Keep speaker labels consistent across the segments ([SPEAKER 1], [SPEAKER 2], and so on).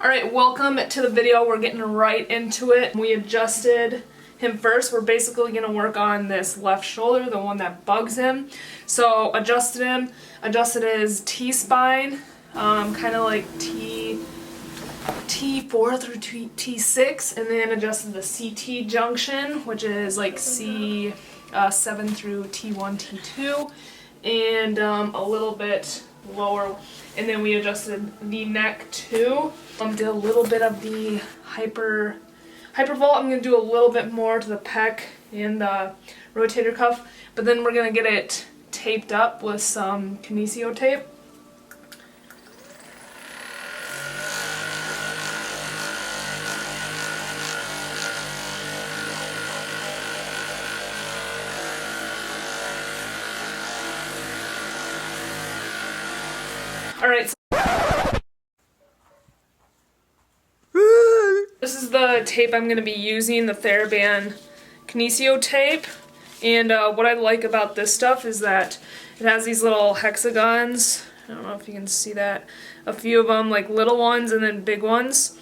[SPEAKER 1] Alright, welcome to the video. We're getting right into it. We adjusted him first. We're basically going to work on this left shoulder, the one that bugs him. So adjusted him, adjusted his T-spine, kind of like T4 through T6, and then adjusted the CT junction, which is like C7 through T1, T2, and a little bit lower. And then we adjusted the neck too. Did a little bit of the hypervolt. I'm going to do a little bit more to the pec and the rotator cuff, but then we're going to get it taped up with some Kinesio tape. Alright, so this is the tape I'm going to be using, the TheraBand Kinesio tape. And what I like about this stuff is that it has these little hexagons. I don't know if you can see that. A few of them, like little ones and then big ones.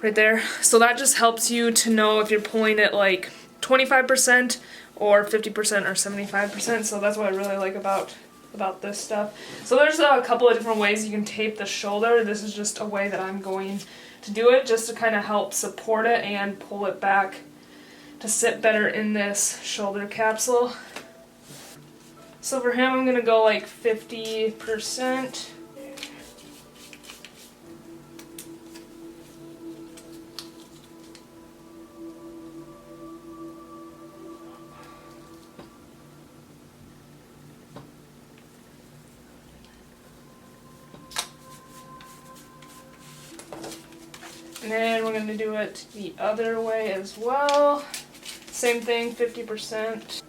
[SPEAKER 1] Right there. So that just helps you to know if you're pulling it like 25% or 50% or 75%. So that's what I really like about this stuff. So there's a couple of different ways you can tape the shoulder. This is just a way that I'm going to do it, just to kind of help support it and pull it back to sit better in this shoulder capsule. So for him, I'm going to go like 50%. And then we're going to do it the other way as well. Same thing, 50%.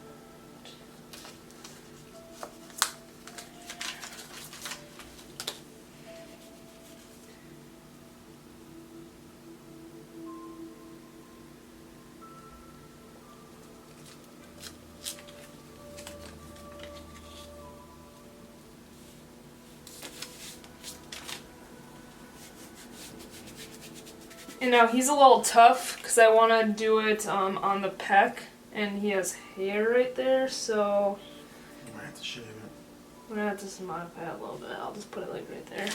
[SPEAKER 1] And now he's a little tough because I want to do it on the pec, and he has hair right there, so
[SPEAKER 2] I might have to shave it.
[SPEAKER 1] I'm going to have to just modify it a little bit. I'll just put it like right there.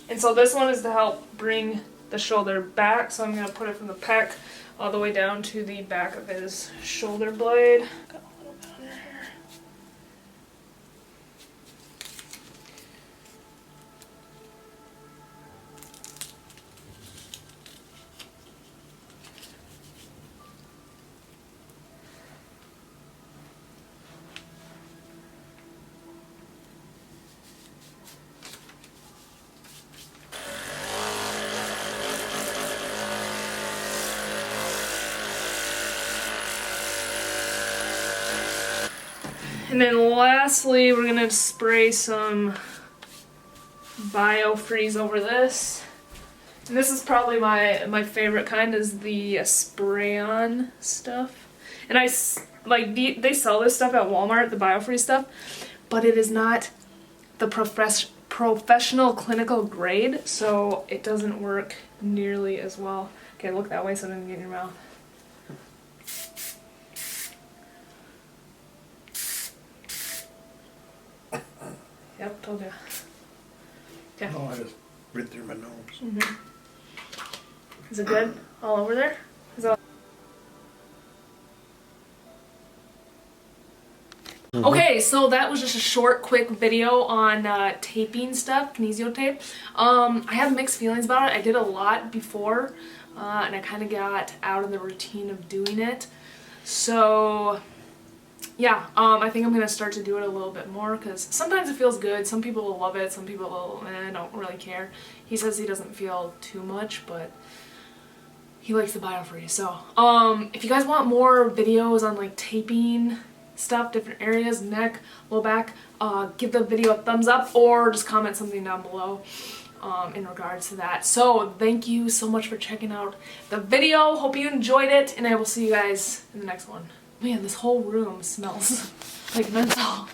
[SPEAKER 1] And so this one is to help bring the shoulder back, so I'm going to put it from the pec all the way down to the back of his shoulder blade. Got a little bit under here. And then lastly, we're going to spray some Biofreeze over this. And this is probably my favorite kind, is the spray-on stuff. And they sell this stuff at Walmart, the Biofreeze stuff, but it is not the professional clinical grade, so it doesn't work nearly as well. Okay, look that way so it doesn't get in your mouth. Yep, told you. Yeah.
[SPEAKER 2] Oh, I just breathed through my nose.
[SPEAKER 1] Mm-hmm. Is it good? All over there? Is it all... Okay, so that was just a short, quick video on taping stuff, Kinesio tape. I have mixed feelings about it. I did a lot before, and I kind of got out of the routine of doing it. So yeah, I think I'm going to start to do it a little bit more, because sometimes it feels good. Some people will love it, some people will, don't really care. He says he doesn't feel too much, but he likes the Biofreeze. So if you guys want more videos on like taping stuff, different areas, neck, low back, give the video a thumbs up or just comment something down below in regards to that. So thank you so much for checking out the video. Hope you enjoyed it, and I will see you guys in the next one. Man, this whole room smells like menthol.